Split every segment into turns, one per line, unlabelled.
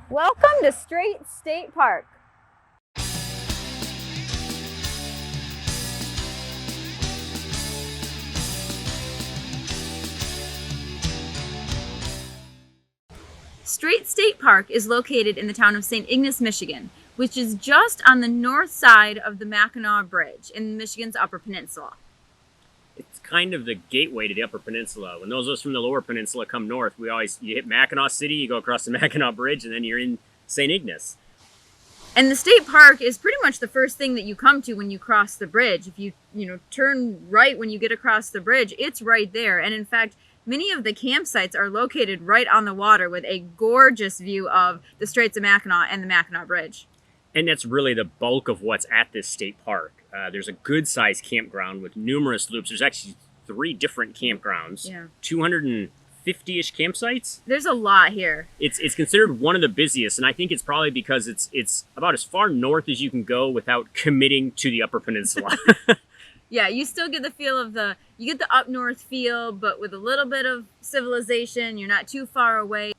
Welcome to Straits State Park. Straits State Park is located in the town of St. Ignace, Michigan, which is just on the north side of the Mackinac Bridge in Michigan's Upper Peninsula.
It's kind of the gateway to the Upper Peninsula. When those of us from the Lower Peninsula come north, you hit Mackinac City, you go across the Mackinac Bridge, and then you're in St. Ignace.
And the state park is pretty much the first thing that you come to when you cross the bridge. If you turn right when you get across the bridge, it's right there. And in fact, many of the campsites are located right on the water with a gorgeous view of the Straits of Mackinac and the Mackinac Bridge.
And that's really the bulk of what's at this state park. There's a good-sized campground with numerous loops. There's actually 3 different campgrounds, 250-ish campsites.
There's a lot here.
It's considered one of the busiest, and I think it's probably because it's about as far north as you can go without committing to the Upper Peninsula.
Yeah, you still get the feel of you get the up north feel, but with a little bit of civilization. You're not too far away.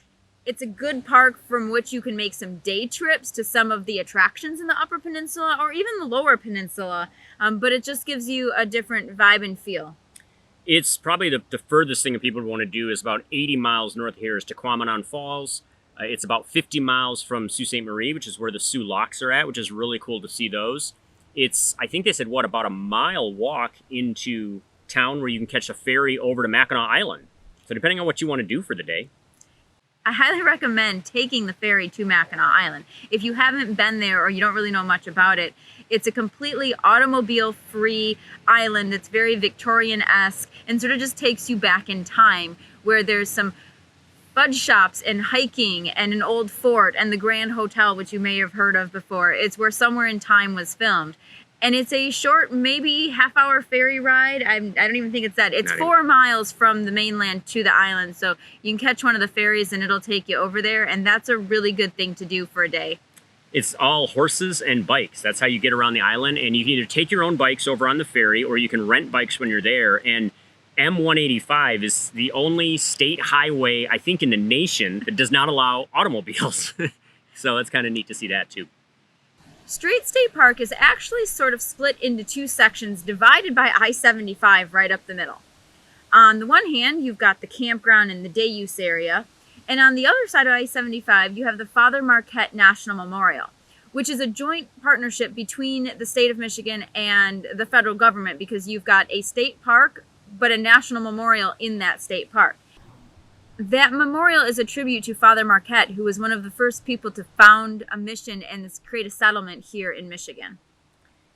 It's a good park from which you can make some day trips to some of the attractions in the Upper Peninsula or even the Lower Peninsula, but it just gives you a different vibe and feel.
It's probably the furthest thing that people would want to do is about 80 miles north here is Tequamanon Falls. It's about 50 miles from Sault Ste. Marie, which is where the Sioux Locks are at, which is really cool to see those. It's, I think they said, about a mile walk into town where you can catch a ferry over to Mackinac Island. So depending on what you want to do for the day.
I highly recommend taking the ferry to Mackinac Island. If you haven't been there or you don't really know much about it, it's a completely automobile-free island that's very Victorian-esque and sort of just takes you back in time, where there's some fudge shops and hiking and an old fort and the Grand Hotel, which you may have heard of before. It's where Somewhere in Time was filmed. And it's a short, maybe half-hour ferry ride. I don't even think it's that. It's 4 miles from the mainland to the island. So you can catch one of the ferries and it'll take you over there. And that's a really good thing to do for a day.
It's all horses and bikes. That's how you get around the island. And you can either take your own bikes over on the ferry or you can rent bikes when you're there. And M185 is the only state highway, I think, in the nation that does not allow automobiles. So it's kind of neat to see that too.
Straits State Park is actually sort of split into 2 sections divided by I-75 right up the middle. On the one hand, you've got the campground and the day use area. And on the other side of I-75, you have the Father Marquette National Memorial, which is a joint partnership between the state of Michigan and the federal government, because you've got a state park, but a national memorial in that state park. That memorial is a tribute to Father Marquette, who was one of the first people to found a mission and create a settlement here in Michigan.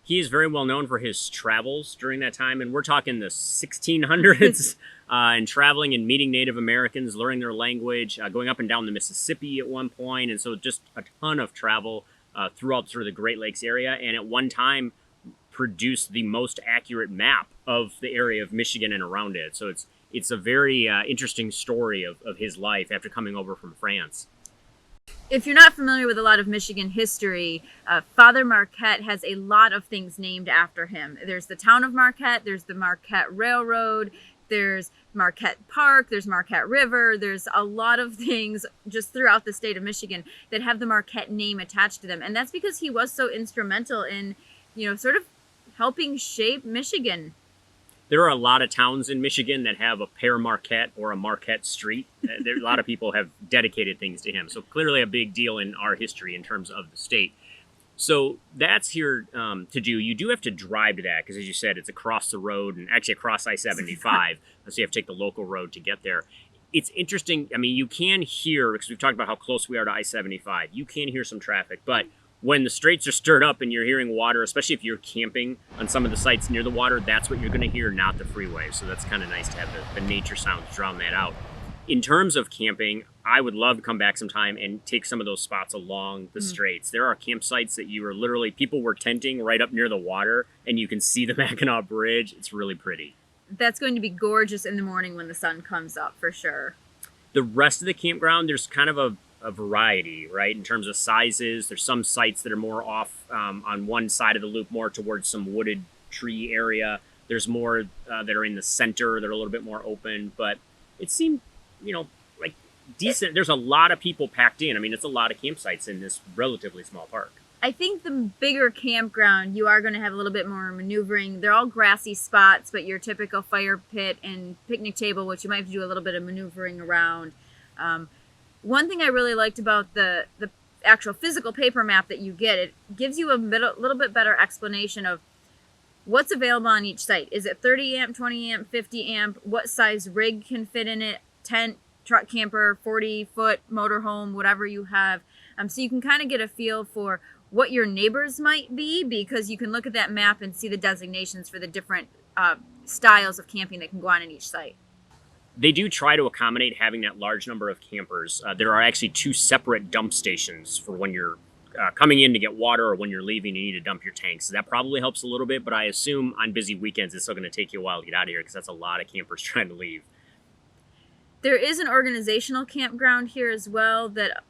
He is very well known for his travels during that time, and we're talking the 1600s, and traveling and meeting Native Americans, learning their language, going up and down the Mississippi at one point, and so just a ton of travel throughout sort of the Great Lakes area, and at one time produced the most accurate map of the area of Michigan and around it. So it's a very interesting story of his life after coming over from France.
If you're not familiar with a lot of Michigan history, Father Marquette has a lot of things named after him. There's the town of Marquette, there's the Marquette Railroad, there's Marquette Park, there's Marquette River, there's a lot of things just throughout the state of Michigan that have the Marquette name attached to them. And that's because he was so instrumental in, sort of helping shape Michigan.
There are a lot of towns in Michigan that have a Père Marquette or a Marquette Street. A lot of people have dedicated things to him. So clearly a big deal in our history in terms of the state. So that's here to do. You do have to drive to that because, as you said, it's across the road and actually across I-75. So you have to take the local road to get there. It's interesting. I mean, you can hear, because we've talked about how close we are to I-75, you can hear some traffic. But when the straits are stirred up and you're hearing water, especially if you're camping on some of the sites near the water, that's what you're going to hear, not the freeway. So that's kind of nice to have the nature sounds drown that out. In terms of camping, I would love to come back sometime and take some of those spots along the straits. There are campsites that you are literally, people were tenting right up near the water and you can see the Mackinac Bridge. It's really pretty.
That's going to be gorgeous in the morning when the sun comes up, for sure.
The rest of the campground, there's kind of a variety, right, in terms of sizes. There's some sites that are more off on one side of the loop, more towards some wooded tree area. There's more that are in the center that are a little bit more open, but it seemed, like decent. There's a lot of people packed in. I mean, it's a lot of campsites in this relatively small park.
I think the bigger campground, you are going to have a little bit more maneuvering. They're all grassy spots, but your typical fire pit and picnic table, which you might have to do a little bit of maneuvering around. One thing I really liked about the actual physical paper map that you get, it gives you a little bit better explanation of what's available on each site. Is it 30 amp, 20 amp, 50 amp? What size rig can fit in it? Tent, truck camper, 40-foot motorhome, whatever you have. So you can kind of get a feel for what your neighbors might be, because you can look at that map and see the designations for the different styles of camping that can go on in each site.
They do try to accommodate having that large number of campers. There are actually 2 separate dump stations for when you're coming in to get water or when you're leaving you need to dump your tanks. So that probably helps a little bit, but I assume on busy weekends it's still going to take you a while to get out of here because that's a lot of campers trying to leave.
There is an organizational campground here as well that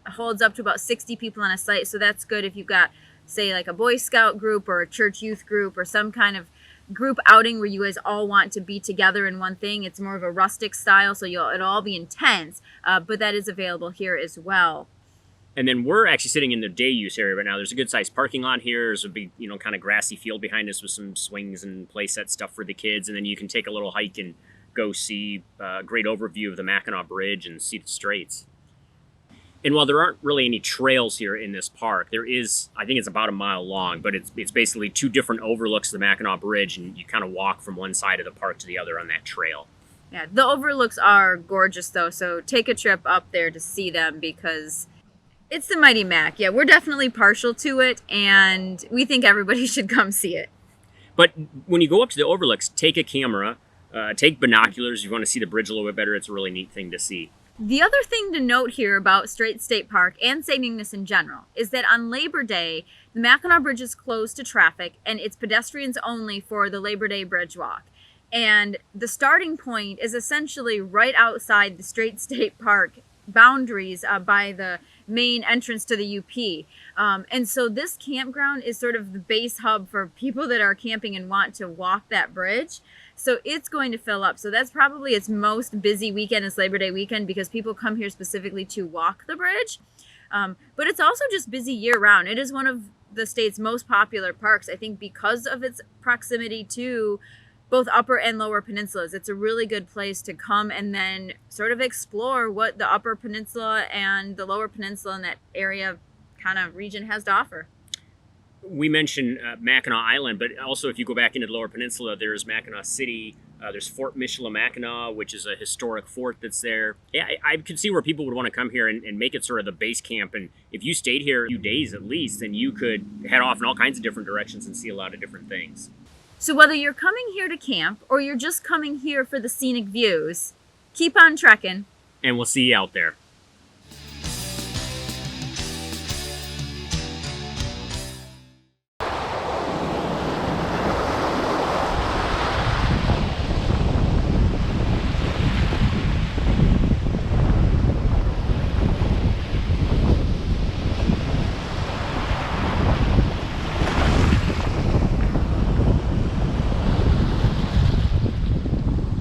holds up to about 60 people on a site. So that's good if you've got, say, like a Boy Scout group or a church youth group or some kind of group outing where you guys all want to be together in one thing. It's more of a rustic style, so it'll all be intense, but that is available here as well.
And then we're actually sitting in the day use area right now. There's a good sized parking lot here. There's a big, kind of grassy field behind us with some swings and play set stuff for the kids. And then you can take a little hike and go see a great overview of the Mackinac Bridge and see the Straits. And while there aren't really any trails here in this park, there is, I think it's about a mile long, but it's basically 2 different overlooks of the Mackinac Bridge, and you kind of walk from one side of the park to the other on that trail.
Yeah, the overlooks are gorgeous though, so take a trip up there to see them because it's the Mighty Mac. Yeah, we're definitely partial to it, and we think everybody should come see it.
But when you go up to the overlooks, take a camera, take binoculars. If you want to see the bridge a little bit better, it's a really neat thing to see.
The other thing to note here about Straits State Park and St. Ignace in general is that on Labor Day, the Mackinac Bridge is closed to traffic and it's pedestrians only for the Labor Day Bridge Walk. And the starting point is essentially right outside the Straits State Park boundaries by the main entrance to the UP. And so this campground is sort of the base hub for people that are camping and want to walk that bridge. So it's going to fill up. So that's probably its most busy weekend is Labor Day weekend because people come here specifically to walk the bridge. But it's also just busy year round. It is one of the state's most popular parks, I think, because of its proximity to both Upper and Lower Peninsulas. It's a really good place to come and then sort of explore what the Upper Peninsula and the Lower Peninsula in that area kind of region has to offer.
We mentioned Mackinac Island, but also if you go back into the Lower Peninsula, there's Mackinac City. There's Fort Michilimackinac, which is a historic fort that's there. Yeah, I could see where people would want to come here and make it sort of the base camp. And if you stayed here a few days at least, then you could head off in all kinds of different directions and see a lot of different things.
So whether you're coming here to camp or you're just coming here for the scenic views, keep on trekking.
And we'll see you out there.